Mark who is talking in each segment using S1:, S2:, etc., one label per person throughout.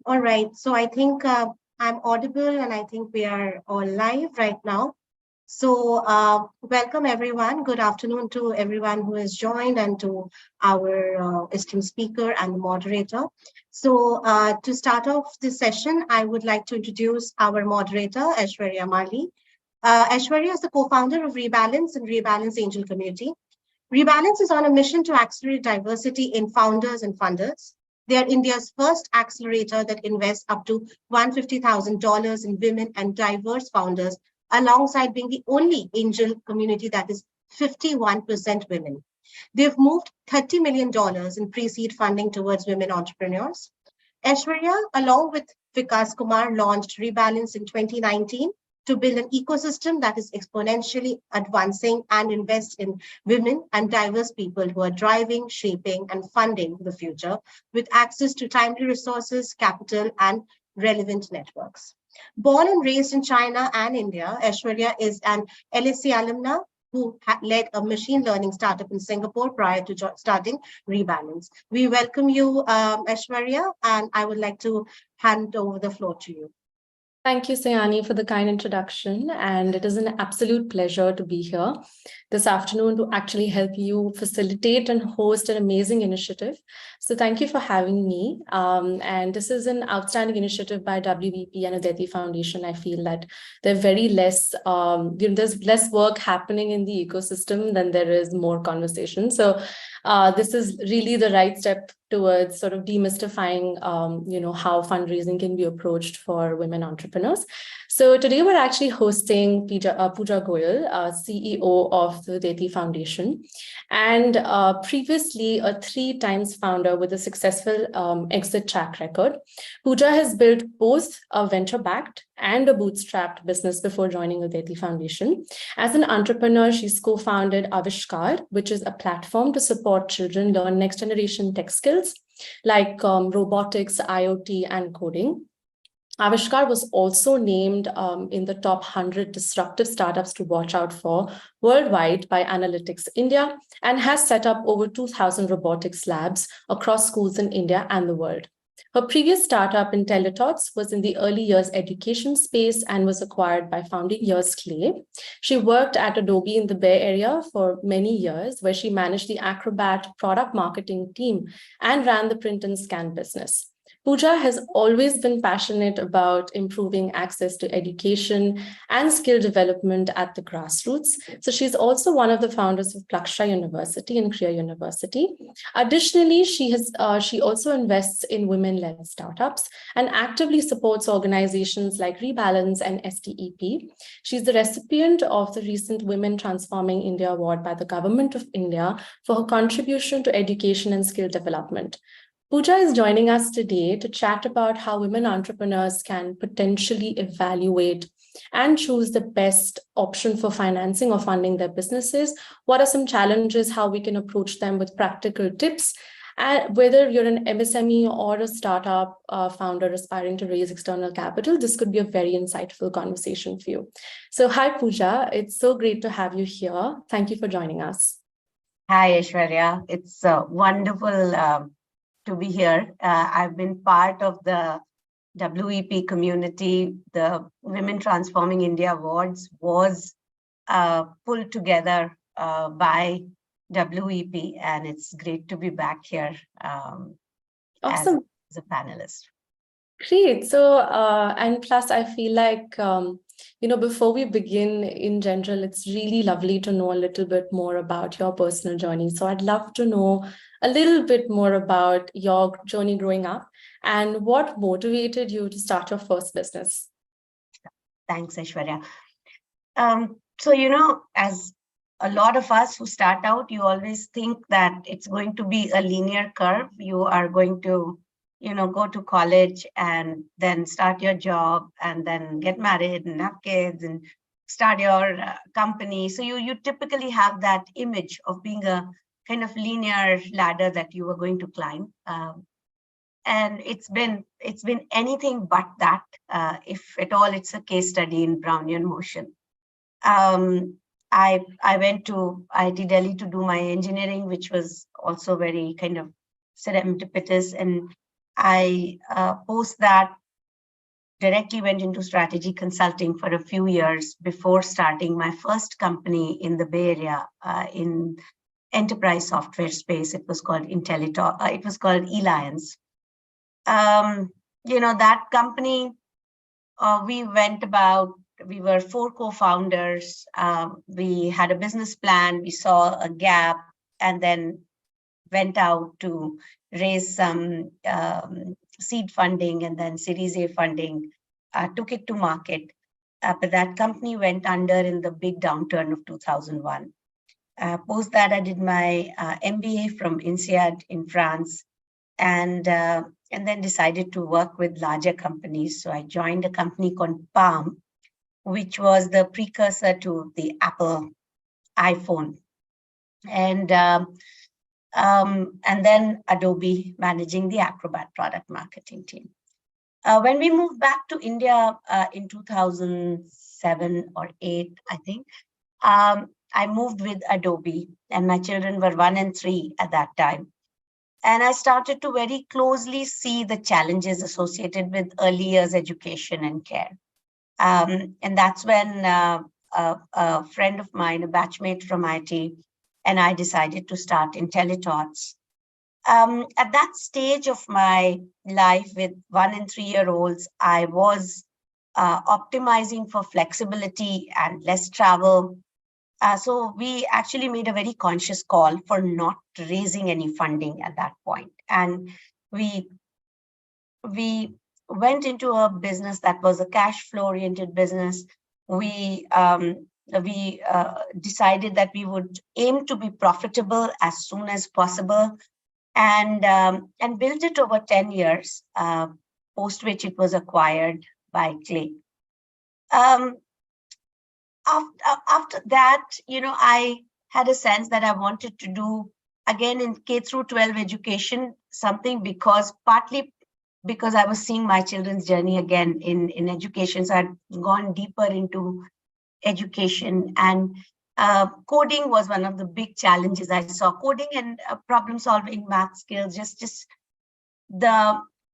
S1: All right, so I think I'm audible and I think we are all live right now. So welcome everyone. Good afternoon to everyone who has joined and to our esteemed speaker and the moderator. So to start off this session, I would like to introduce our moderator, Aishwarya Mali. Aishwarya is the co-founder of Rebalance and Rebalance Angel Community. Rebalance is on a mission to accelerate diversity in founders and funders. They are India's first accelerator that invests up to $150,000 in women and diverse founders, alongside being the only angel community that is 51% women. They've moved $30 million in pre-seed funding towards women entrepreneurs. Aishwarya, along with Vikas Kumar, launched Rebalance in 2019 to build an ecosystem that is exponentially advancing and invest in women and diverse people who are driving, shaping, and funding the future with access to timely resources, capital, and relevant networks. Born and raised in China and India, Aishwarya is an LSE alumna who led a machine learning startup in Singapore prior to starting Rebalance. We welcome you, Aishwarya, and I would like to hand over the floor to you.
S2: Thank you, Sayani, for the kind introduction. And it is an absolute pleasure to be here this afternoon to actually help you facilitate and host an amazing initiative. So thank you for having me. And this is an outstanding initiative by WEP and Udaiti Foundation. I feel that there's there's less work happening in the ecosystem than there is more conversation. So this is really the right step towards sort of demystifying, how fundraising can be approached for women entrepreneurs. So today we're actually hosting Pooja Goyal, CEO of the Udaiti Foundation, and previously a 3 times founder with a successful exit track record. Pooja has built both a venture-backed and a bootstrapped business before joining Udaiti Foundation. As an entrepreneur, she's co-founded Avishkar, which is a platform to support children learn next-generation tech skills like robotics, IoT, and coding. Avishkar was also named in the top 100 disruptive startups to watch out for worldwide by Analytics India and has set up over 2,000 robotics labs across schools in India and the world. Her previous startup, IntelliThoughts, was in the early years education space and was acquired by founding years Clay. She worked at Adobe in the Bay Area for many years, where she managed the Acrobat product marketing team and ran the print and scan business. Pooja has always been passionate about improving access to education and skill development at the grassroots. So she's also one of the founders of Plaksha University and Kriya University. Additionally, she also invests in women-led startups and actively supports organizations like Rebalance and STEP. She's the recipient of the recent Women Transforming India Award by the Govt of India for her contribution to education and skill development. Pooja is joining us today to chat about how women entrepreneurs can potentially evaluate and choose the best option for financing or funding their businesses. What are some challenges, how we can approach them with practical tips, and whether you're an MSME or a startup founder aspiring to raise external capital, this could be a very insightful conversation for you. So hi, Pooja. It's so great to have you here. Thank you for joining us.
S3: Hi, Aishwarya. It's wonderful to be here. I've been part of the WEP community. The Women Transforming India Awards was pulled together by WEP, and it's great to be back here
S2: Awesome.
S3: as a panelist.
S2: Great. So, and plus I feel like, before we begin in general, it's really lovely to know a little bit more about your personal journey. So I'd love to know a little bit more about your journey growing up and what motivated you to start your first business.
S3: Thanks, Aishwarya. So, as a lot of us who start out, you always think that it's going to be a linear curve. You are going to go to college and then start your job and then get married and have kids and start your company. So you typically have that image of being a kind of linear ladder that you are going to climb. And it's been anything but that. If at all, it's a case study in Brownian motion. I went to IIT Delhi to do my engineering, which was also very kind of serendipitous, and I post that directly went into strategy consulting for a few years before starting my first company in the Bay Area in enterprise software space. It was called it was called Eliance. That company, we were 4 co-founders. We had a business plan, we saw a gap, and then went out to raise some seed funding and then Series A funding, took it to market. But that company went under in the big downturn of 2001. Post that, I did my MBA from INSEAD in France, and then decided to work with larger companies. So I joined a company called Palm, which was the precursor to the Apple iPhone. And then Adobe, managing the Acrobat product marketing team. When we moved back to India in 2007 or 8, I think, I moved with Adobe, and my children were 1 and 3 at that time. And I started to very closely see the challenges associated with early years education and care. And that's when a friend of mine, a batchmate from IT, and I decided to start IntelliThoughts. At that stage of my life with 1 and 3-year-olds, I was optimizing for flexibility and less travel. So we actually made a very conscious call for not raising any funding at that point. And we went into a business that was a cash flow oriented business. We decided that we would aim to be profitable as soon as possible, and built it over 10 years, post which it was acquired by Clay. After that, I had a sense that I wanted to do, again, in K through 12 education, something partly because I was seeing my children's journey again in education. So I'd gone deeper into education, and coding was one of the big challenges I saw. Coding and problem solving, math skills,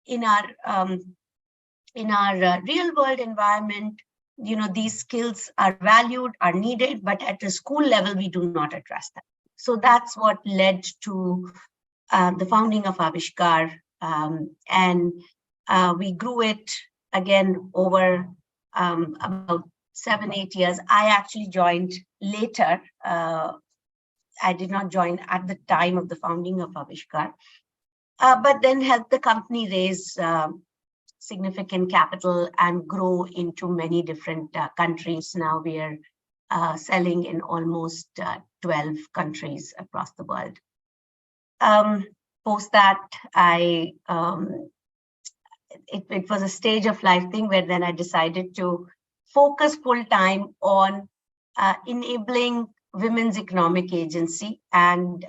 S3: in our real world environment, these skills are valued, are needed, but at a school level, we do not address that. So that's what led to the founding of Avishkar. And we grew it again over about 7-8 years. I actually joined later. I did not join at the time of the founding of Avishkar, but then helped the company raise significant capital and grow into many different countries. Now we are selling in almost 12 countries across the world. Post that, it was a stage of life thing where then I decided to focus full time on enabling women's economic agency and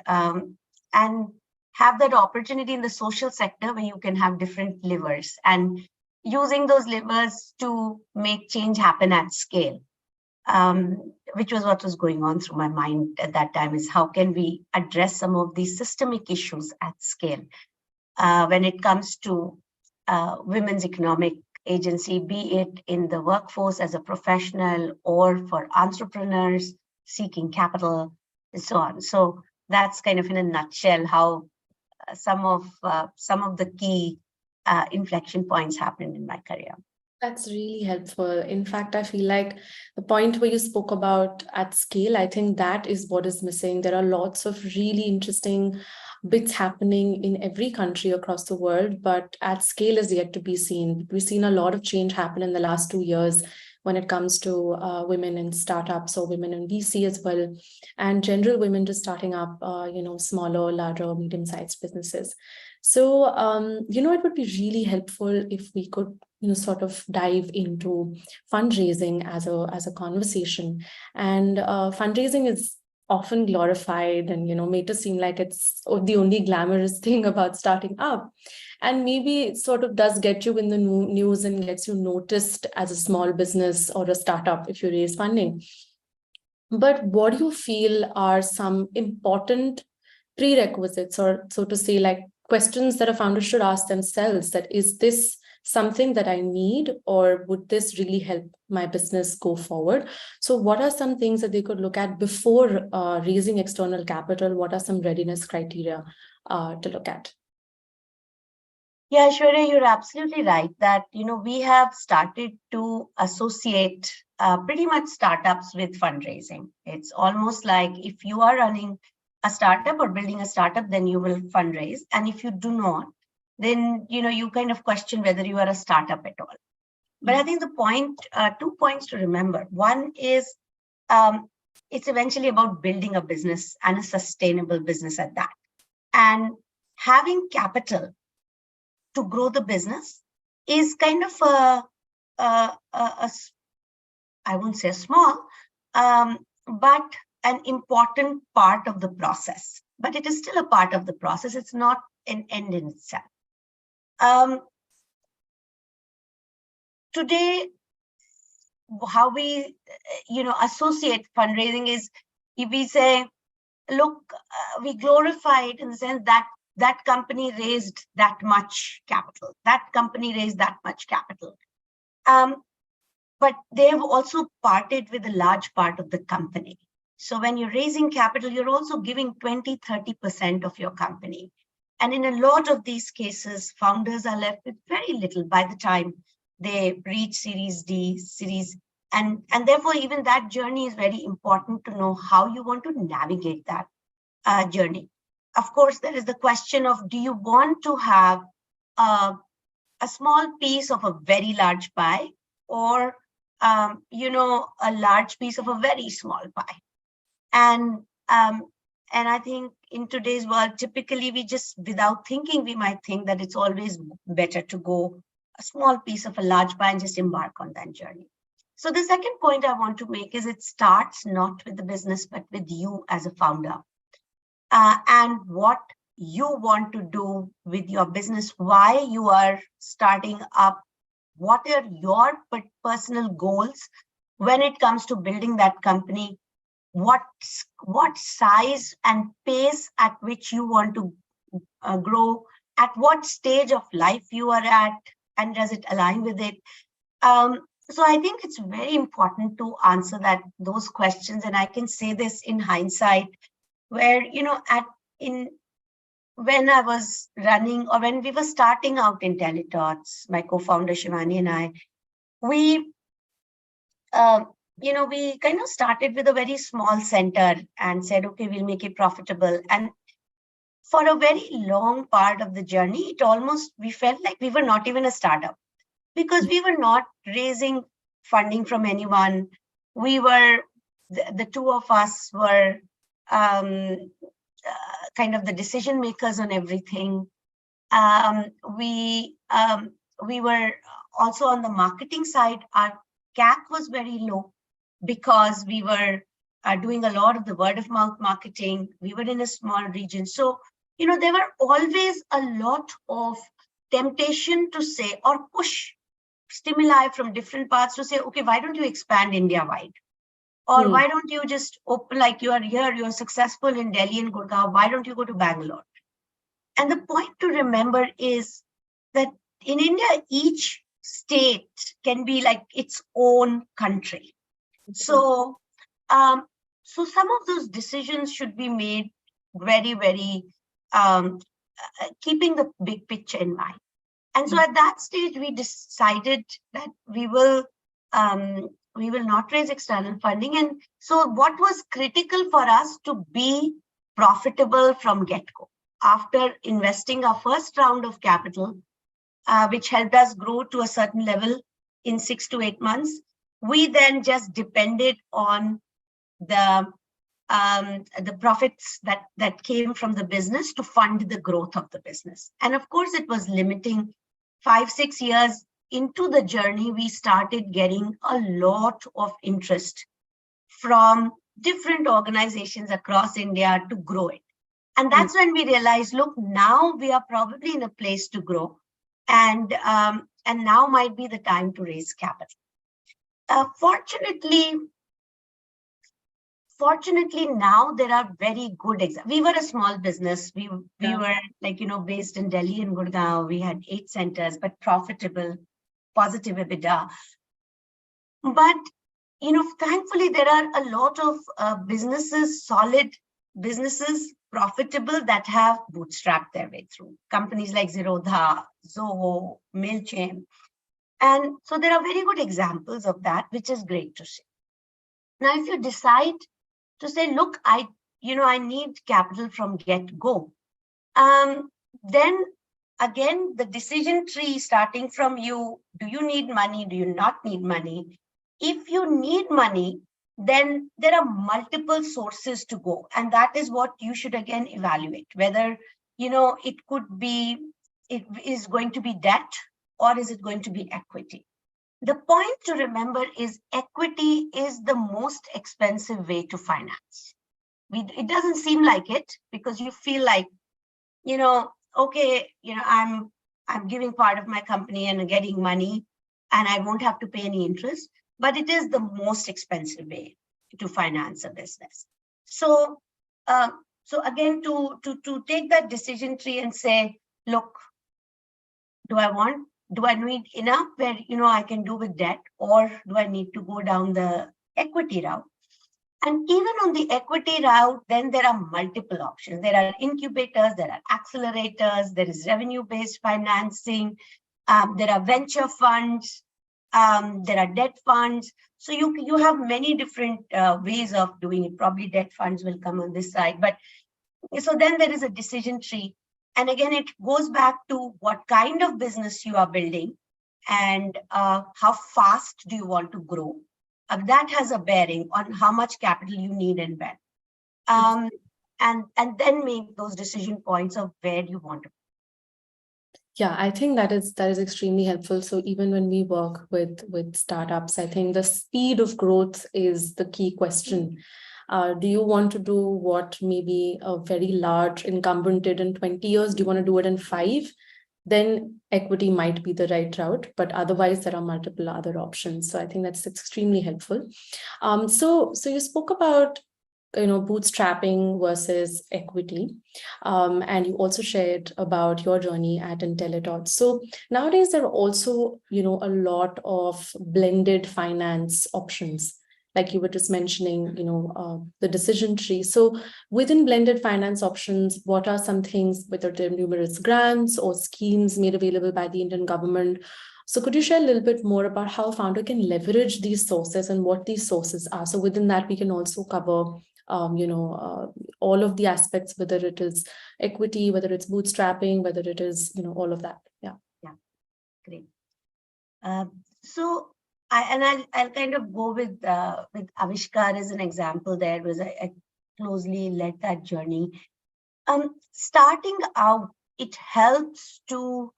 S3: have that opportunity in the social sector where you can have different levers and using those levers to make change happen at scale, which was what was going on through my mind at that time, is how can we address some of these systemic issues at scale when it comes to women's economic agency, be it in the workforce as a professional or for entrepreneurs seeking capital and so on. So that's kind of in a nutshell how some of the key inflection points happened in my career.
S2: That's really helpful. In fact, I feel like the point where you spoke about at scale, I think that is what is missing. There are lots of really interesting bits happening in every country across the world, but at scale is yet to be seen. We've seen a lot of change happen in the last 2 years when it comes to women in startups or women in VC as well, and general women just starting up, smaller, larger, medium-sized businesses. So, it would be really helpful if we could, sort of dive into fundraising as a conversation. And fundraising is often glorified and, made to seem like it's the only glamorous thing about starting up. And maybe it sort of does get you in the news and gets you noticed as a small business or a startup if you raise funding. But what do you feel are some important prerequisites, or so to say, like questions that a founder should ask themselves, that is this something that I need, or would this really help my business go forward? So what are some things that they could look at before raising external capital? What are some readiness criteria to look at?
S3: Yeah, Shweta, you're absolutely right that, we have started to associate pretty much startups with fundraising. It's almost like if you are running a startup or building a startup, then you will fundraise. And if you do not, then, you kind of question whether you are a startup at all. But I think the point, 2 points to remember. One is it's eventually about building a business and a sustainable business at that. And having capital to grow the business is kind of I won't say small, but an important part of the process. But it is still a part of the process. It's not an end in itself. Today, how we, associate fundraising is if we say, look, we glorify it in the sense that that company raised that much capital. That company raised that much capital. But they've also parted with a large part of the company. So when you're raising capital, you're also giving 20, 30% of your company. And in a lot of these cases, founders are left with very little by the time they reach Series D, Series, and therefore even that journey is very important to know how you want to navigate that journey. Of course, there is the question of, do you want to have a small piece of a very large pie, or a large piece of a very small pie? And I think in today's world, typically we just, without thinking, we might think that it's always better to go a small piece of a large pie and just embark on that journey. So the second point I want to make is it starts not with the business, but with you as a founder. And what you want to do with your business, why you are starting up, what are your personal goals when it comes to building that company, what size and pace at which you want to grow, at what stage of life you are at, and does it align with it? So I think it's very important to answer those questions. And I can say this in hindsight, where, when I was running, or when we were starting out in Teletots, my co-founder Shivani and I, we kind of started with a very small center and said, okay, we'll make it profitable. And for a very long part of the journey, we felt like we were not even a startup, because we were not raising funding from anyone. We were, the two of us were kind of the decision makers on everything. We were also on the marketing side. Our CAC was very low because we were doing a lot of the word of mouth marketing. We were in a small region. So, there were always a lot of temptation to say, or push stimuli from different parts to say, okay, why don't you expand India wide? Or why don't you just open, like you are here, you're successful in Delhi and Gurgaon, why don't you go to Bangalore? And the point to remember is that in India, each state can be like its own country. So, so some of those decisions should be made very, very keeping the big picture in mind. And so at that stage, we decided that we will not raise external funding. And so what was critical for us to be profitable from get-go, after investing our first round of capital, which helped us grow to a certain level in 6 to 8 months, we then just depended on the profits that came from the business to fund the growth of the business. And of course, it was limiting. 5-6 years into the journey, we started getting a lot of interest from different organizations across India to grow it. And that's when we realized, look, now we are probably in a place to grow, and now might be the time to raise capital. Fortunately, fortunately, now there are very good examples. We were a small business. We were like, based in Delhi and Gurgaon. We had 8 centers, but profitable, positive EBITDA. But, thankfully, there are a lot of businesses, solid businesses, profitable, that have bootstrapped their way through. Companies like Zerodha, Zoho, MailChimp. And so there are very good examples of that, which is great to see. Now, if you decide to say, look, I need capital from get-go, then again, the decision tree starting from you, do you need money? Do you not need money? If you need money, then there are multiple sources to go. And that is what you should again evaluate, whether, it is going to be debt or is it going to be equity? The point to remember is equity is the most expensive way to finance. It doesn't seem like it because you feel like, okay, I'm giving part of my company and getting money and I won't have to pay any interest, but it is the most expensive way to finance a business. So, so again, to take that decision tree and say, look, do I need enough where, I can do with debt, or do I need to go down the equity route? And even on the equity route, then there are multiple options. There are incubators, there are accelerators, there is revenue-based financing, there are venture funds, there are debt funds. So you have many different ways of doing it. Probably debt funds will come on this side. But so then there is a decision tree. And again, it goes back to what kind of business you are building and how fast do you want to grow. That has a bearing on how much capital you need and when. And then make those decision points of where you want to.
S2: Yeah, I think that is extremely helpful. So even when we work with startups, I think the speed of growth is the key question. Do you want to do what maybe a very large incumbent did in 20 years? Do you want to do it in 5? Then equity might be the right route, but otherwise there are multiple other options. So I think that's extremely helpful. So you spoke about bootstrapping versus equity, and you also shared about your journey at IntelliDot. So nowadays there are also a lot of blended finance options, like you were just mentioning, the decision tree. So within blended finance options, what are some things, whether there are numerous grants or schemes made available by the Indian government? So could you share a little bit more about how a founder can leverage these sources and what these sources are? So within that, we can also cover, all of the aspects, whether it is equity, whether it's bootstrapping, whether it is, all of that. Yeah.
S3: Yeah, great. So I'll kind of go with Avishkar as an example there, because I closely led that journey. Starting out, it helps to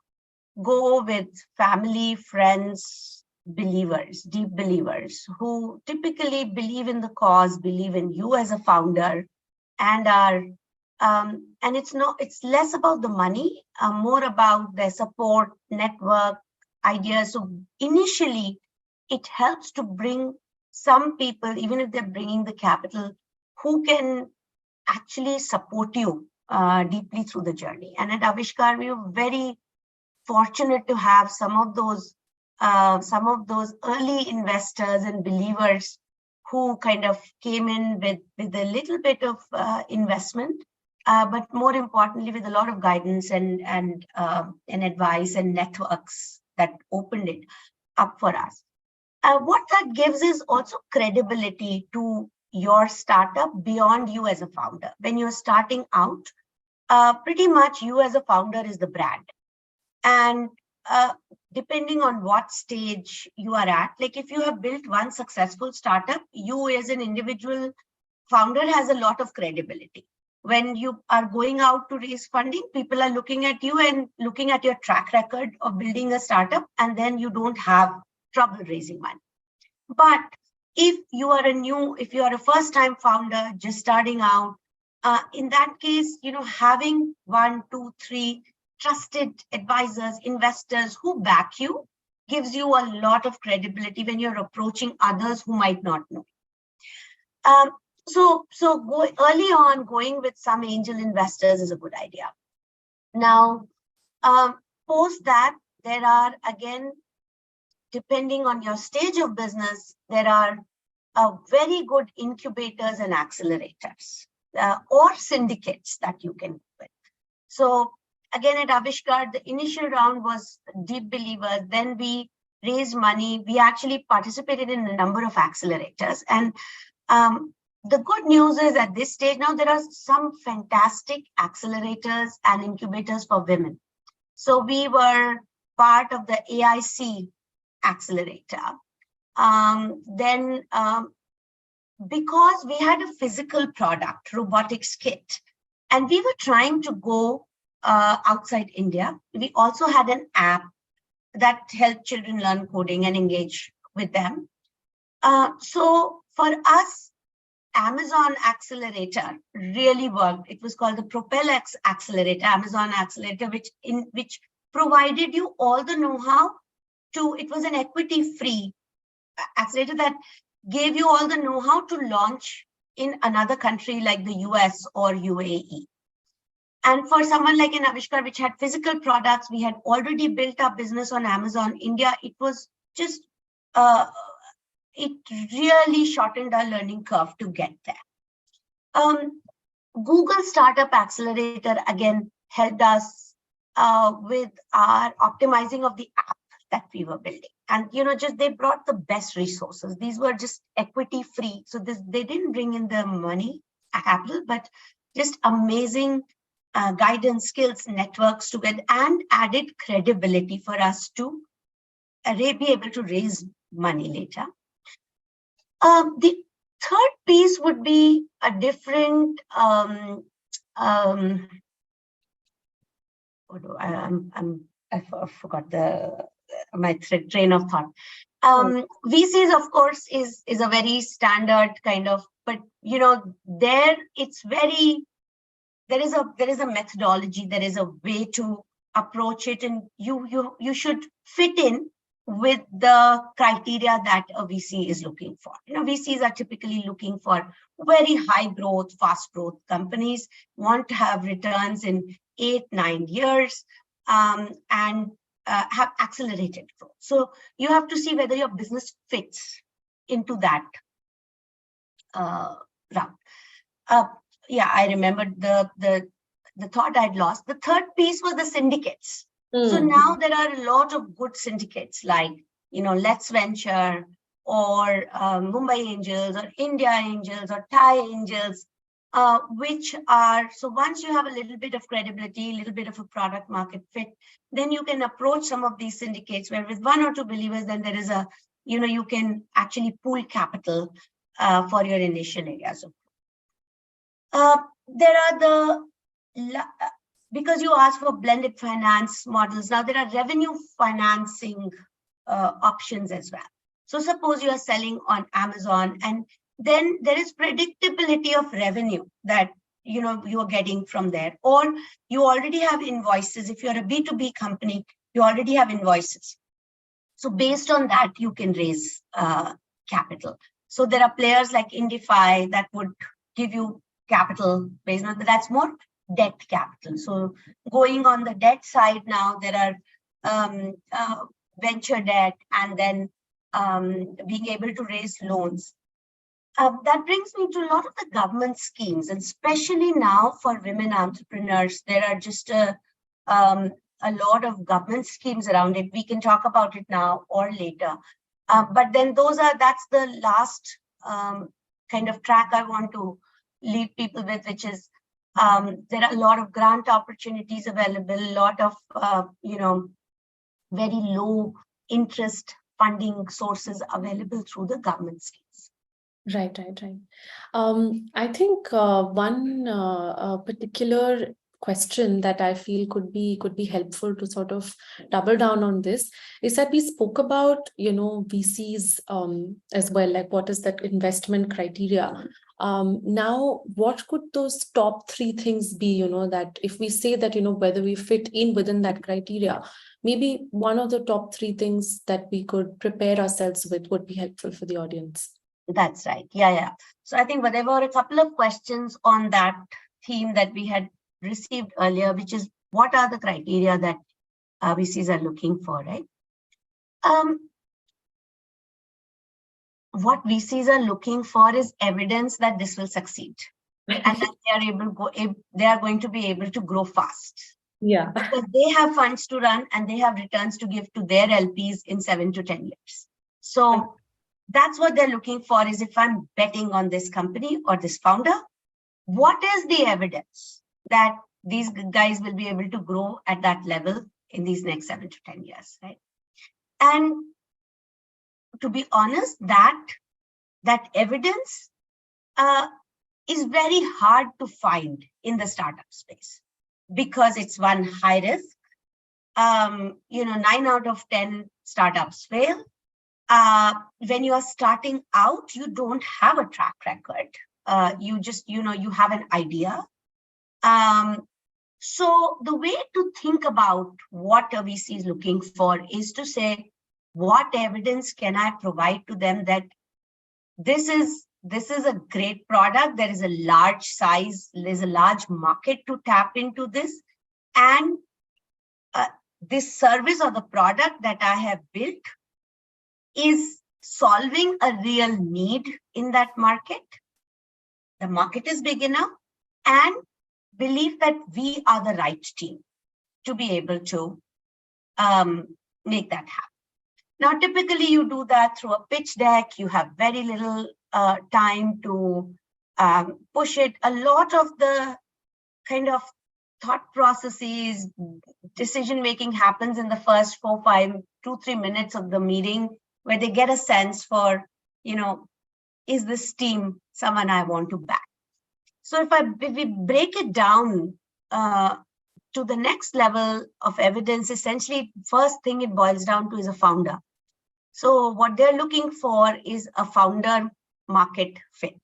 S3: go with family, friends, believers, deep believers who typically believe in the cause, believe in you as a founder, and are and it's less about the money, more about their support network, ideas. So initially, it helps to bring some people, even if they're bringing the capital, who can actually support you deeply through the journey. And at Avishkar, we were very fortunate to have some of those early investors and believers who kind of came in with a little bit of investment, but more importantly, with a lot of guidance and advice and networks that opened it up for us. What that gives is also credibility to your startup beyond you as a founder. When you're starting out, pretty much you as a founder is the brand. And depending on what stage you are at, like if you have built one successful startup, you as an individual founder has a lot of credibility. When you are going out to raise funding, people are looking at you and looking at your track record of building a startup, and then you don't have trouble raising money. But if you are a first-time founder just starting out, in that case, having 1, 2, 3 trusted advisors, investors who back you gives you a lot of credibility when you're approaching others who might not know. So go early on, going with some angel investors is a good idea. Now, post that, there are, again, depending on your stage of business, there are very good incubators and accelerators or syndicates that you can do with. So again, at Avishkar, the initial round was deep believers. Then we raised money. We actually participated in a number of accelerators. And the good news is at this stage now, there are some fantastic accelerators and incubators for women. So we were part of the AIC accelerator. Because we had a physical product, robotics kit, and we were trying to go outside India, we also had an app that helped children learn coding and engage with them. So for us, Amazon Accelerator really worked. It was called the Propel X Accelerator, Amazon Accelerator, which provided you all the know-how to, it was an equity-free accelerator that gave you all the know-how to launch in another country like the US or UAE. And for someone like in Avishkar, which had physical products, we had already built our business on Amazon India. It was just, it really shortened our learning curve to get there. Google Startup Accelerator, again, helped us with our optimizing of the app that we were building. And, just they brought the best resources. These were just equity free. So they didn't bring in the money, capital, but just amazing guidance, skills, networks to get, and added credibility for us to be able to raise money later. The third piece would be a different, I forgot my train of thought. VCs, of course, is a very standard kind of, but there it's very, there is a methodology, there is a way to approach it, and you should fit in with the criteria that a VC is looking for. VCs are typically looking for very high growth, fast growth companies, want to have returns in 8-9 years, and have accelerated growth. So you have to see whether your business fits into that route. Yeah, I remembered the thought I'd lost. The third piece was the syndicates. So now there are a lot of good syndicates like, Let's Venture or Mumbai Angels or India Angels or Thai Angels, which are, so once you have a little bit of credibility, a little bit of a product market fit, then you can approach some of these syndicates where with 1 or 2 believers, then there is a, you can actually pool capital for your initial areas of there are because you asked for blended finance models, now there are revenue financing options as well. So suppose you are selling on Amazon, and then there is predictability of revenue that you are getting from there, or you already have invoices. If you're a B2B company, you already have invoices. So based on that, you can raise capital. So there are players like Indify that would give you capital based on that's more debt capital. So going on the debt side now, there are venture debt, and then being able to raise loans. That brings me to a lot of the government schemes, and especially now for women entrepreneurs, there are just a lot of government schemes around it. We can talk about it now or later. But then that's the last kind of track I want to leave people with, which is there are a lot of grant opportunities available, a lot of, very low interest funding sources available through the government schemes.
S2: Right. I think one particular question that I feel could be helpful to sort of double down on this is that we spoke about, VCs as well, like what is that investment criteria. Now, what could those top 3 things be, that if we say that, whether we fit in within that criteria, maybe one of the top 3 things that we could prepare ourselves with would be helpful for the audience.
S3: That's right. Yeah. So I think there were a couple of questions on that theme that we had received earlier, which is what are the criteria that VCs are looking for, right? What VCs are looking for is evidence that this will succeed and that they are going to be able to grow fast.
S2: Yeah.
S3: Because they have funds to run and they have returns to give to their LPs in 7 to 10 years. So that's what they're looking for, is if I'm betting on this company or this founder, what is the evidence that these guys will be able to grow at that level in these next 7 to 10 years, right? And to be honest, that evidence is very hard to find in the startup space, because it's one, high risk. 9 out of 10 startups fail. When you are starting out, you don't have a track record. You just, you have an idea. So the way to think about what a VC is looking for is to say, what evidence can I provide to them that this is a great product, there is a large size, there's a large market to tap into this, and this service or the product that I have built is solving a real need in that market. The market is big enough, and believe that we are the right team to be able to make that happen. Now, typically you do that through a pitch deck. You have very little time to push it. A lot of the kind of thought processes, decision-making happens in the first 4, 5, 2, 3 minutes of the meeting, where they get a sense for, is this team someone I want to back? So if we break it down to the next level of evidence, essentially, first thing it boils down to is a founder. So what they're looking for is a founder market fit.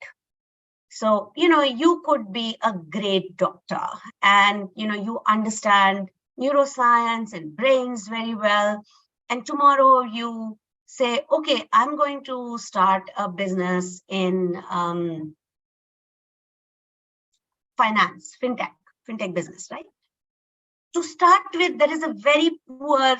S3: So, you could be a great doctor and, you understand neuroscience and brains very well. And tomorrow you say, okay, I'm going to start a business in finance, fintech business, right? To start with, there is a very poor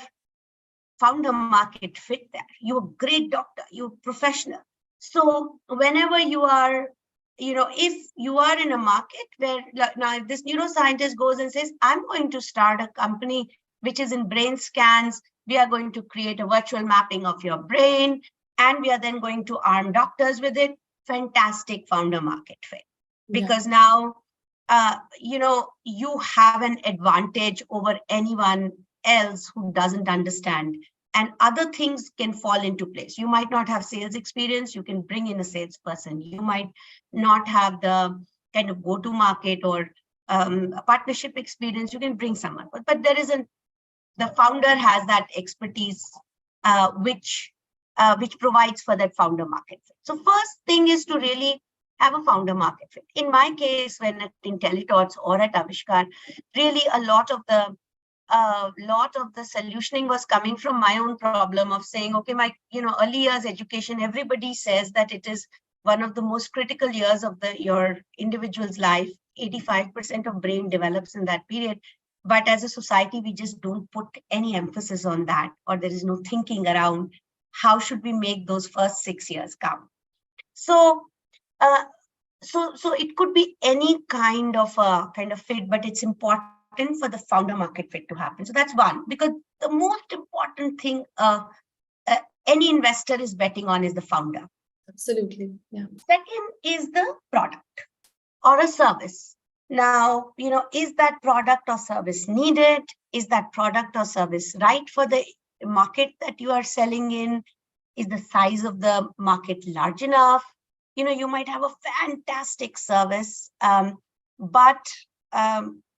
S3: founder market fit there. You're a great doctor, you're a professional. So whenever you are, if you are in a market where, now if this neuroscientist goes and says, I'm going to start a company which is in brain scans, we are going to create a virtual mapping of your brain, and we are then going to arm doctors with it, fantastic founder market fit. Because now, you have an advantage over anyone else who doesn't understand, and other things can fall into place. You might not have sales experience, you can bring in a salesperson. You might not have the kind of go-to market or a partnership experience, you can bring someone. But there isn't, the founder has that expertise, which provides for that founder market fit. So first thing is to really have a founder market fit. In my case, when at IntelliTots or at Avishkar, really a lot of the solutioning was coming from my own problem of saying, okay, my early years education, everybody says that it is one of the most critical years of your individual's life. 85% of brain develops in that period. But as a society, we just don't put any emphasis on that, or there is no thinking around how should we make those first 6 years count. So it could be any kind of fit, but it's important for the founder market fit to happen. So that's one, because the most important thing any investor is betting on is the founder.
S2: Absolutely. Yeah.
S3: Second is the product or a service. Now, is that product or service needed? Is that product or service right for the market that you are selling in? Is the size of the market large enough? You might have a fantastic service, but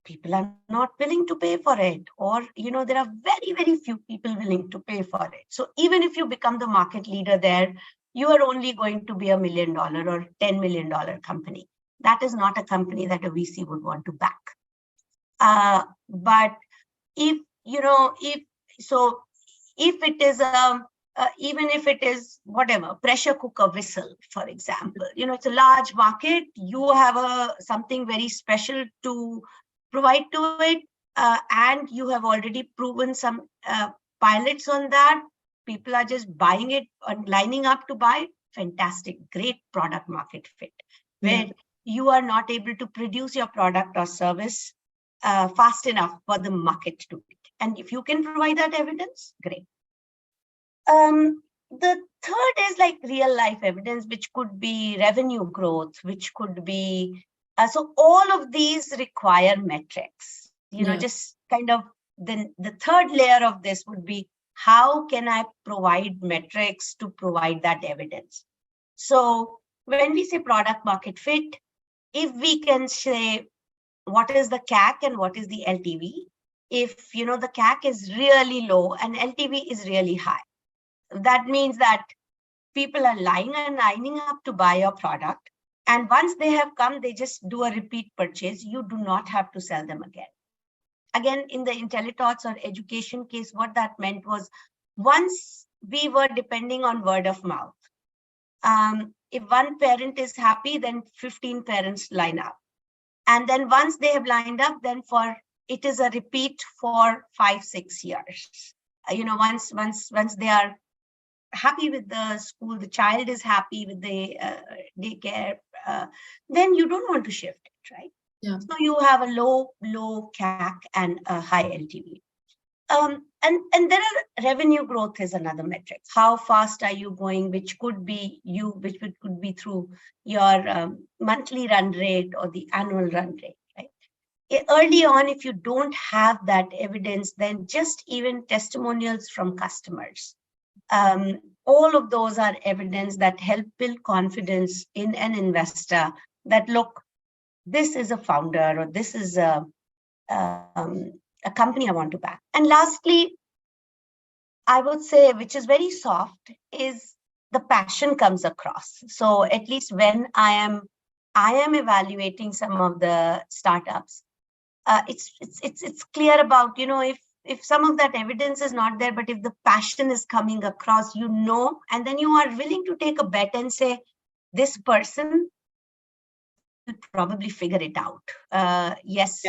S3: people are not willing to pay for it, or there are very, very few people willing to pay for it. So even if you become the market leader there, you are only going to be $1 million or $10 million company. That is not a company that a VC would want to back. But if it is a even if it is whatever, pressure cooker whistle, for example, it's a large market. You have something very special to provide to it, and you have already proven some pilots on that. People are just buying it and lining up to buy. Fantastic, great product market fit, where you are not able to produce your product or service fast enough for the market to it. And if you can provide that evidence, great. The third is like real life evidence, which could be revenue growth, which could be, so all of these require metrics, just kind of, then the third layer of this would be, how can I provide metrics to provide that evidence? So when we say product market fit, if we can say, what is the CAC and what is the LTV? If, the CAC is really low and LTV is really high, that means that people are lining up to buy your product. And once they have come, they just do a repeat purchase. You do not have to sell them again. Again, in the IntelliTalks or education case, what that meant was, once we were depending on word of mouth. If one parent is happy, then 15 parents line up. And then once they have lined up, then it is a repeat for 5-6 years. Once they are happy with the school, the child is happy with the daycare, then you don't want to shift it, right?
S2: Yeah.
S3: So you have a low CAC and a high LTV. And there are revenue growth is another metric. How fast are you going, which could be could be through your monthly run rate or the annual run rate, right? Early on, if you don't have that evidence, then just even testimonials from customers. All of those are evidence that help build confidence in an investor that, look, this is a founder, or this is a company I want to back. And lastly, I would say, which is very soft, is the passion comes across. So at least when I am evaluating some of the startups, it's clear about, if some of that evidence is not there, but if the passion is coming across, and then you are willing to take a bet and say, this person will probably figure it out. Yes,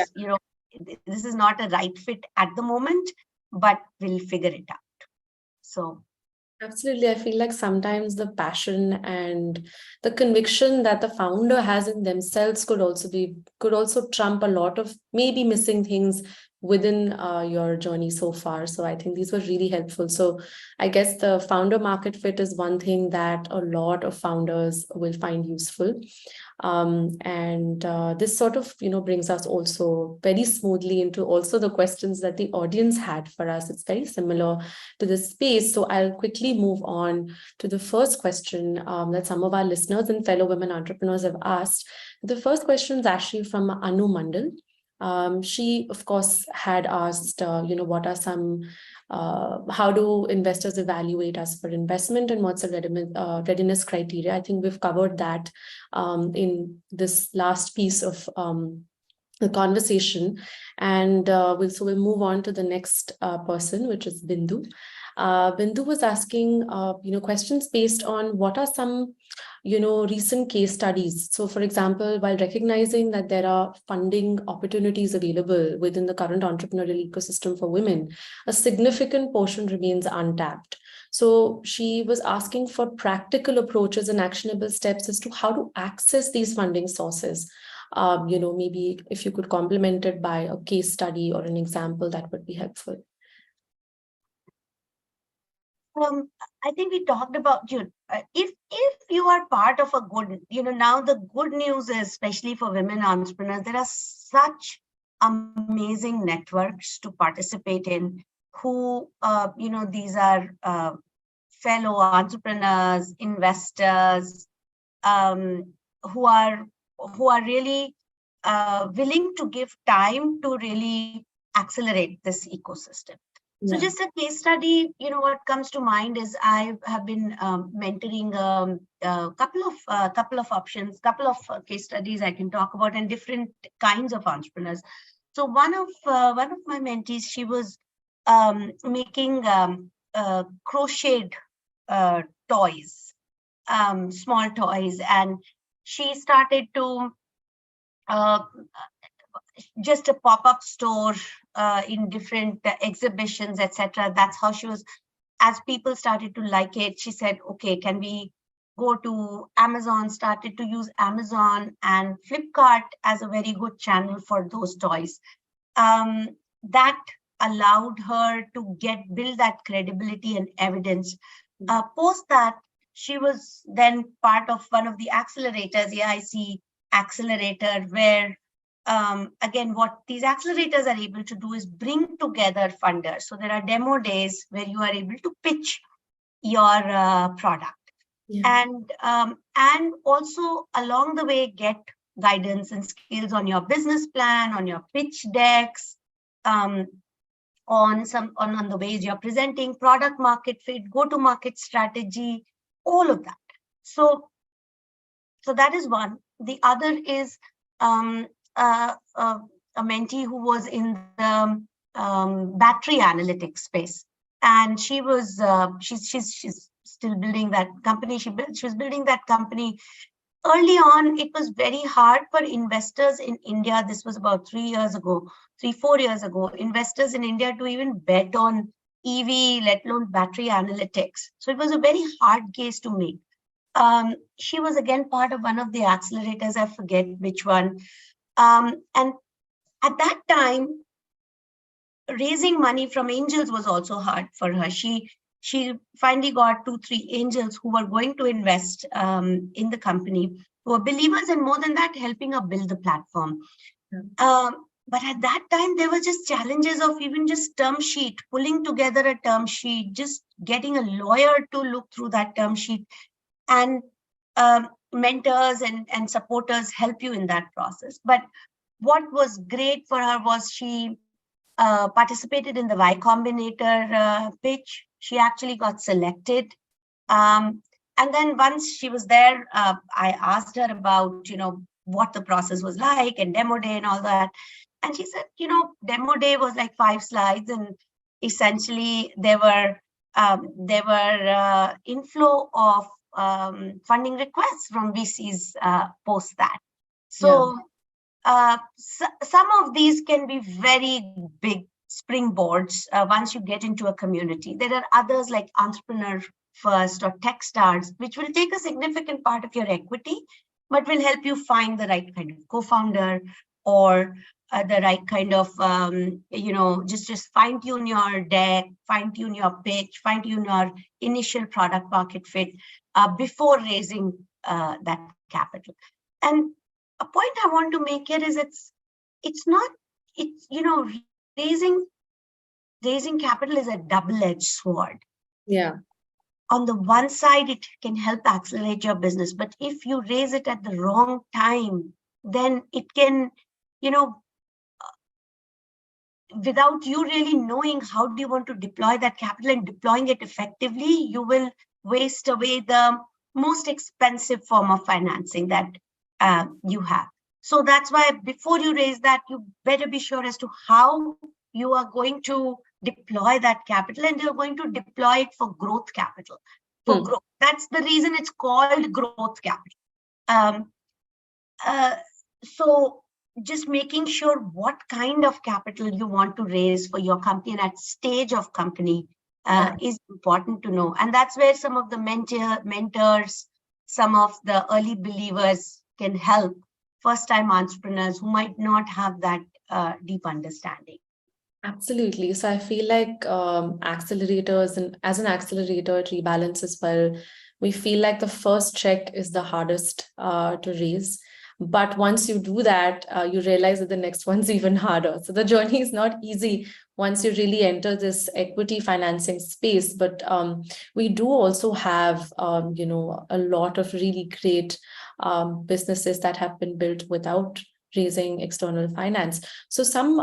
S3: this is not a right fit at the moment, but we'll figure it out. So
S2: absolutely. I feel like sometimes the passion and the conviction that the founder has in themselves could also trump a lot of maybe missing things within your journey so far. So I think these were really helpful. So I guess the founder market fit is one thing that a lot of founders will find useful. And this sort of, brings us also very smoothly into also the questions that the audience had for us. It's very similar to this space. So I'll quickly move on to the first question that some of our listeners and fellow women entrepreneurs have asked. The first question is actually from Anu Mandal. She, of course, had asked, what are some, how do investors evaluate us for investment and what's the readiness criteria? I think we've covered that in this last piece of the conversation. And we'll move on to the next person, which is Bindu. Bindu was asking, questions based on what are some, recent case studies. So, for example, while recognizing that there are funding opportunities available within the current entrepreneurial ecosystem for women, a significant portion remains untapped. So she was asking for practical approaches and actionable steps as to how to access these funding sources. Maybe if you could complement it by a case study or an example, that would be helpful.
S3: I think we talked about, if you are part of a good, now the good news is, especially for women entrepreneurs, there are such amazing networks to participate in who, these are fellow entrepreneurs, investors, who are really willing to give time to really accelerate this ecosystem. So just a case study, what comes to mind is I have been mentoring a couple of options, couple of case studies I can talk about, and different kinds of entrepreneurs. So one of my mentees, she was making crocheted toys, small toys, and she started to uh, just a pop-up store in different exhibitions, etc. That's how she was. As people started to like it, she said, okay, can we go to Amazon, started to use Amazon and Flipkart as a very good channel for those toys. That allowed her to build that credibility and evidence. Post that, she was then part of one of the accelerators, AIC accelerator, where again, what these accelerators are able to do is bring together funders. So there are demo days where you are able to pitch your product, and also along the way get guidance and skills on your business plan, on your pitch decks, on the ways you're presenting, product market fit, go to market strategy, all of that. So that is one. The other is a mentee who was in the battery analytics space, and she was she's still building that company. She was building that company. Early on, it was very hard for investors in India. This was about 4 years ago, investors in India to even bet on EV, let alone battery analytics. So it was a very hard case to make. She was again part of one of the accelerators, I forget which one. And at that time, raising money from angels was also hard for her. She finally got 2-3 angels who were going to invest in the company, who were believers, and more than that, helping her build the platform. But at that time, there were just challenges of even just term sheet, pulling together a term sheet, just getting a lawyer to look through that term sheet. And mentors and supporters help you in that process. But what was great for her was she participated in the Y Combinator pitch. She actually got selected. And then once she was there, I asked her about, what the process was like and demo day and all that. And she said, demo day was like 5 slides, and essentially there were inflow of funding requests from VCs post that. So some of these can be very big springboards once you get into a community. There are others like Entrepreneur First or Techstars, which will take a significant part of your equity, but will help you find the right kind of co-founder, or the right kind of, just fine-tune your deck, fine-tune your pitch, fine-tune your initial product market fit before raising that capital. And a point I want to make here is raising capital is a double-edged sword.
S2: Yeah.
S3: On the one side, it can help accelerate your business, but if you raise it at the wrong time, then it can, without you really knowing how do you want to deploy that capital and deploying it effectively, you will waste away the most expensive form of financing that you have. So that's why before you raise that, you better be sure as to how you are going to deploy that capital, and you're going to deploy it for growth capital. For growth. That's the reason it's called growth capital. So just making sure what kind of capital you want to raise for your company and at stage of company is important to know. And that's where some of the mentors, some of the early believers can help first-time entrepreneurs who might not have that deep understanding.
S2: Absolutely. So I feel like accelerators, and as an accelerator, it rebalances well. We feel like the first check is the hardest to raise. But once you do that, you realize that the next one's even harder. So the journey is not easy once you really enter this equity financing space. But we do also have, a lot of really great businesses that have been built without raising external finance. So some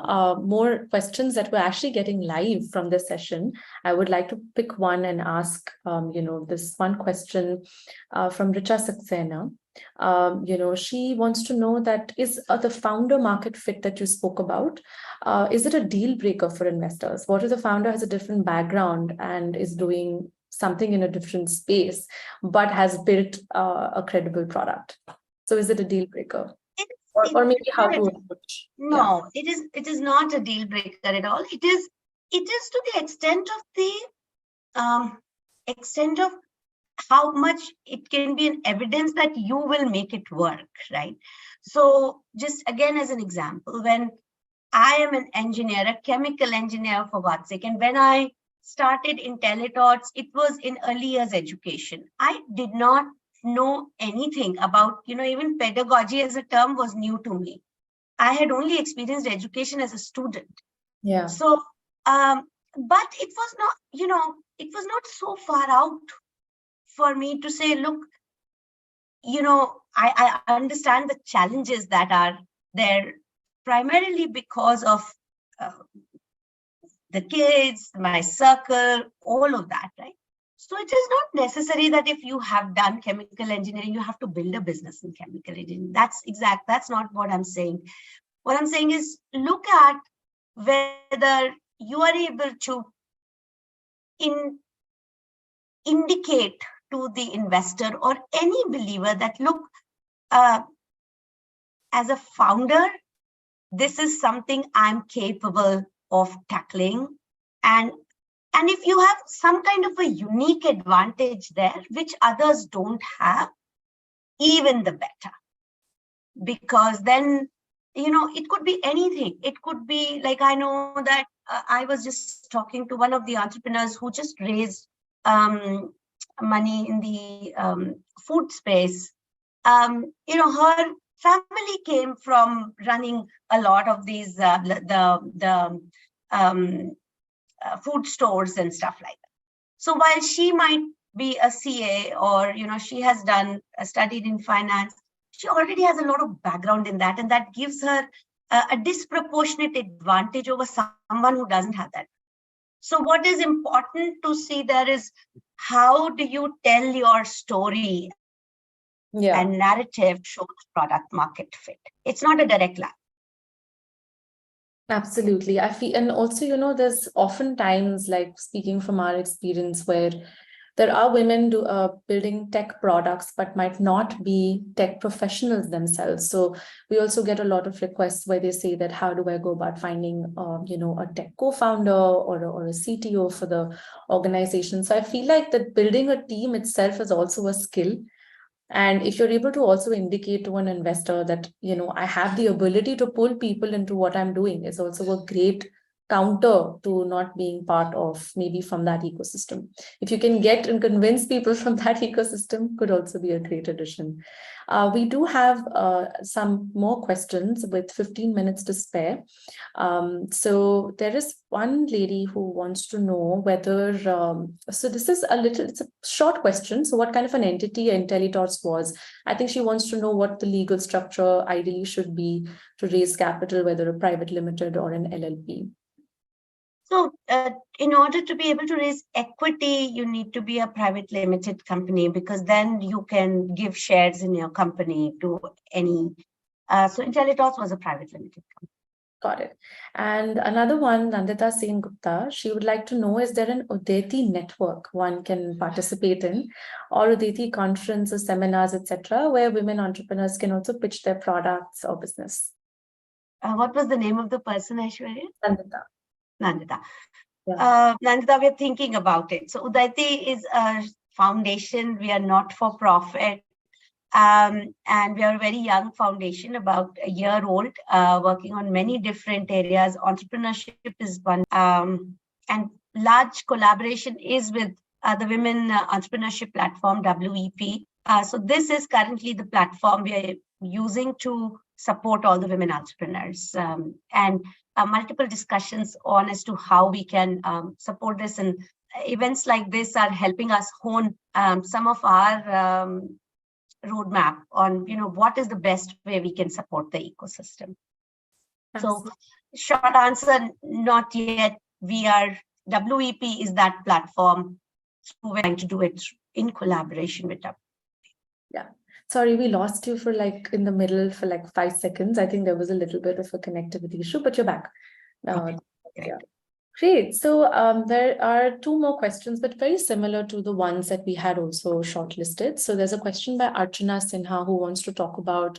S2: more questions that we're actually getting live from this session. I would like to pick one and ask, this one question from Richa Saxena. She wants to know that is the founder market fit that you spoke about, is it a deal breaker for investors? What if the founder has a different background and is doing something in a different space, but has built a credible product. So is it a deal breaker? Or maybe how to approach?
S3: No, it is not a deal breaker at all. It is to the extent of how much it can be an evidence that you will make it work, right? So just again, as an example, when I am an engineer, a chemical engineer for God's sake, and when I started IntelliThoughts, it was in early years education. I did not know anything about, even pedagogy as a term was new to me. I had only experienced education as a student.
S2: Yeah.
S3: So, but it was not, it was not so far out for me to say, look, I understand the challenges that are there, primarily because of the kids, my circle, all of that, right? So it is not necessary that if you have done chemical engineering, you have to build a business in chemical engineering. That's not what I'm saying. What I'm saying is look at whether you are able to indicate to the investor or any believer that, look, as a founder, this is something I'm capable of tackling. And if you have some kind of a unique advantage there, which others don't have, even the better. Because then, it could be anything. It could be like, I know that I was just talking to one of the entrepreneurs who just raised money in the food space. Her family came from running a lot of these food stores and stuff like that. So while she might be a CA or she has studied in finance, she already has a lot of background in that, and that gives her a disproportionate advantage over someone who doesn't have that. So what is important to see there is, how do you tell your story and narrative shows product market fit? It's not a direct line.
S2: Absolutely. I feel, and also, there's often times, like speaking from our experience, where there are women building tech products, but might not be tech professionals themselves. So we also get a lot of requests where they say that, how do I go about finding, a tech co-founder or a CTO for the organization? So I feel like that building a team itself is also a skill. And if you're able to also indicate to an investor that, I have the ability to pull people into what I'm doing, is also a great counter to not being part of, maybe from that ecosystem. If you can get and convince people from that ecosystem, could also be a great addition. We do have some more questions with 15 minutes to spare. So there is one lady who wants to know whether, so this is it's a short question. So what kind of an entity IntelliThoughts was? I think she wants to know what the legal structure ideally should be to raise capital, whether a private limited or an LLP.
S3: So in order to be able to raise equity, you need to be a private limited company, because then you can give shares in your company to any. So IntelliThoughts was a private limited company.
S2: Got it. And another one, Nandita Singh Gupta, she would like to know, is there an Udaiti network one can participate in, or Udaiti conferences, seminars, etc., where women entrepreneurs can also pitch their products or business?
S3: What was the name of the person, Aishwarya? Nandita.
S2: Yeah.
S3: Nandita, we're thinking about it. So Udaiti is a foundation. We are not for profit. And we are a very young foundation, about a year old, working on many different areas. Entrepreneurship is one, and large collaboration is with the Women Entrepreneurship Platform, WEP. So this is currently the platform we are using to support all the women entrepreneurs, and multiple discussions on as to how we can support this. And events like this are helping us hone some of our roadmap on, what is the best way we can support the ecosystem. Absolutely. So short answer, not yet. WEP is that platform. So we're trying to do it in collaboration with WEP.
S2: Yeah. Sorry, we lost you for in the middle for 5 seconds. I think there was a little bit of a connectivity issue, but you're back.
S3: Okay.
S2: Yeah. Great. So there are two more questions, but very similar to the ones that we had also shortlisted. So there's a question by Archana Sinha who wants to talk about,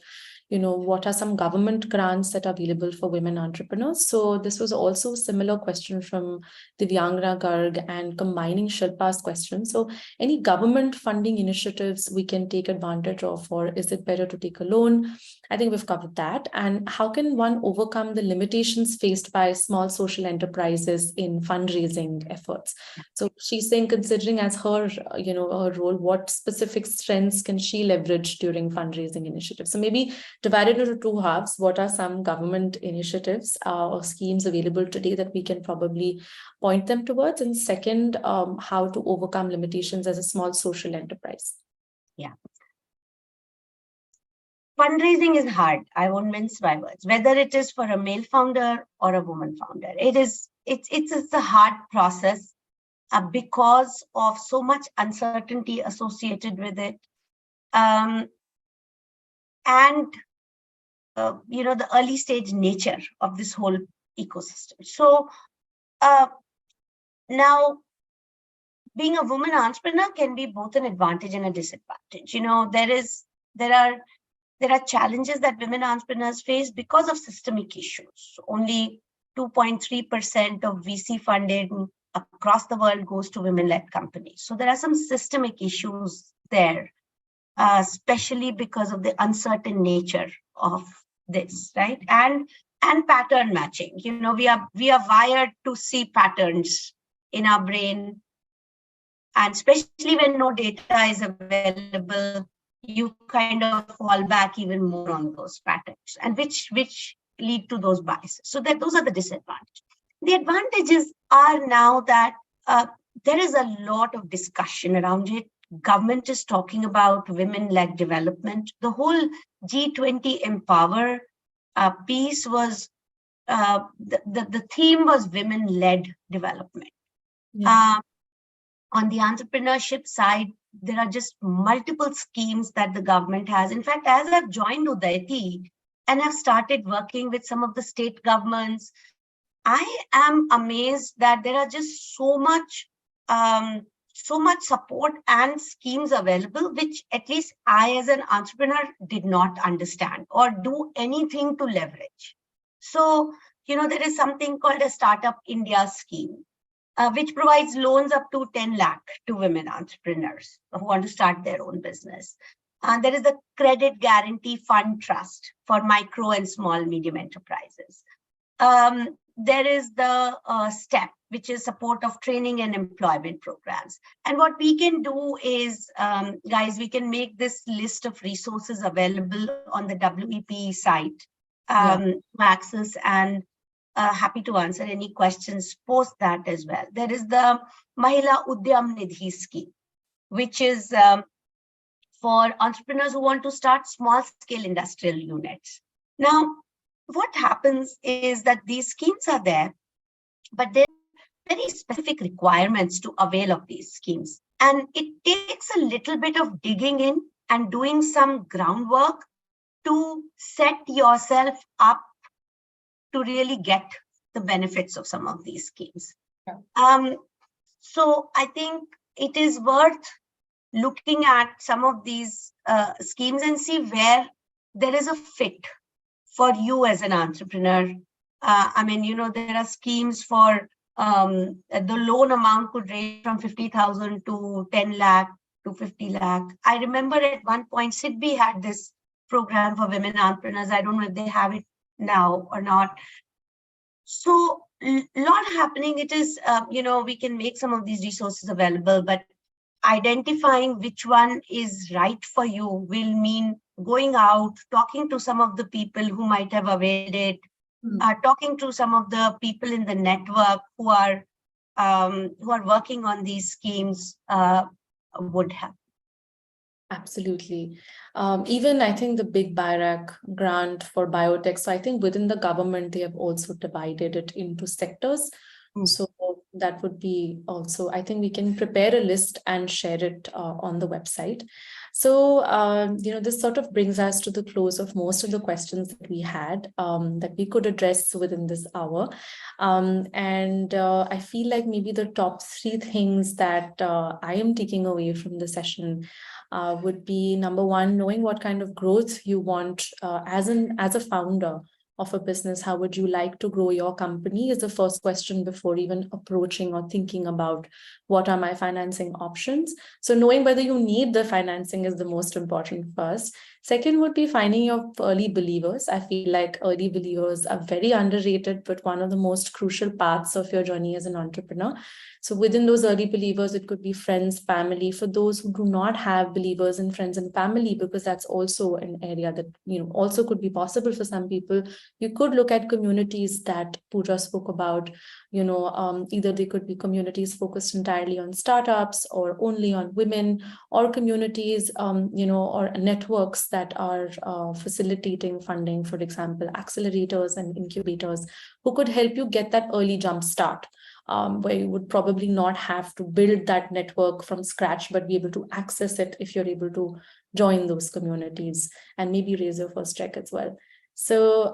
S2: what are some government grants that are available for women entrepreneurs? So this was also a similar question from Divyangna Garg and combining Shilpa's question. So any government funding initiatives we can take advantage of, or is it better to take a loan? I think we've covered that. And how can one overcome the limitations faced by small social enterprises in fundraising efforts? So she's saying, considering as her, her role, what specific strengths can she leverage during fundraising initiatives? So maybe divided into two halves, what are some government initiatives or schemes available today that we can probably point them towards? And second, how to overcome limitations as a small social enterprise?
S3: Yeah. Fundraising is hard. I won't mince my words. Whether it is for a male founder or a woman founder, it's a hard process because of so much uncertainty associated with it, and the early stage nature of this whole ecosystem. So now, being a woman entrepreneur can be both an advantage and a disadvantage. There are challenges that women entrepreneurs face because of systemic issues. Only 2.3% of VC funding across the world goes to women-led companies. So there are some systemic issues there, especially because of the uncertain nature of this, right? And pattern matching. We are wired to see patterns in our brain, and especially when no data is available, you kind of fall back even more on those patterns, and which lead to those biases. So those are the disadvantages. The advantages are now that there is a lot of discussion around it. Government is talking about women-led development. The whole G20 Empower piece was, the theme was women-led development. Yeah. On the entrepreneurship side, there are just multiple schemes that the government has. In fact, as I've joined Udaiti and have started working with some of the state governments, I am amazed that there are just so much support and schemes available, which at least I as an entrepreneur did not understand or do anything to leverage. So, there is something called a Startup India scheme, which provides loans up to 10 lakh to women entrepreneurs who want to start their own business. And there is the Credit Guarantee Fund Trust for micro and small medium enterprises. There is the STEP, which is support of training and employment programs. And what we can do is, guys, we can make this list of resources available on the WEP site to access, and happy to answer any questions post that as well. There is the Mahila Udyam Nidhi scheme, which is for entrepreneurs who want to start small-scale industrial units. Now, what happens is that these schemes are there, but there are very specific requirements to avail of these schemes. And it takes a little bit of digging in and doing some groundwork to set yourself up to really get the benefits of some of these schemes. Yeah. So I think it is worth looking at some of these schemes and see where there is a fit for you as an entrepreneur. There are schemes for the loan amount could range from 50,000 to 10 lakh to 50 lakh. I remember at one point, SIDBI had this program for women entrepreneurs. I don't know if they have it now or not. So a lot happening. It is, we can make some of these resources available, but identifying which one is right for you will mean going out, talking to some of the people who might have availed it, talking to some of the people in the network who are working on these schemes would help.
S2: Absolutely. Even I think the Big BIRAC grant for biotech. So I think within the government, they have also divided it into sectors So that would be also, I think we can prepare a list and share it on the website. So, this sort of brings us to the close of most of the questions that we had that we could address within this hour. And I feel like maybe the top 3 things that I am taking away from the session would be, number 1, knowing what kind of growth you want as a founder of a business. How would you like to grow your company is the first question before even approaching or thinking about what are my financing options. So knowing whether you need the financing is the most important first. Second would be finding your early believers. I feel like early believers are very underrated, but one of the most crucial parts of your journey as an entrepreneur. So within those early believers, it could be friends, family. For those who do not have believers in friends and family, because that's also an area that also could be possible for some people, you could look at communities that Pooja spoke about. Either they could be communities focused entirely on startups or only on women, or communities, or networks that are facilitating funding, for example, accelerators and incubators, who could help you get that early jump start. Where you would probably not have to build that network from scratch, but be able to access it if you're able to join those communities and maybe raise your first check as well. So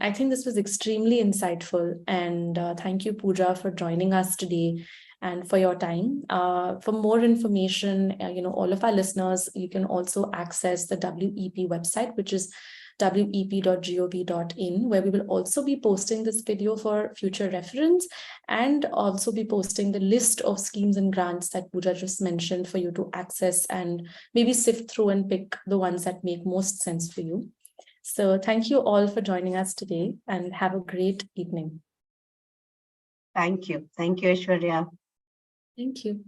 S2: I think this was extremely insightful, and thank you, Pooja, for joining us today and for your time. For more information, all of our listeners, you can also access the WEP website, which is wep.gov.in, where we will also be posting this video for future reference, and also be posting the list of schemes and grants that Pooja just mentioned for you to access and maybe sift through and pick the ones that make most sense for you. So thank you all for joining us today, and have a great evening.
S3: Thank you. Thank you, Aishwarya.
S2: Thank you.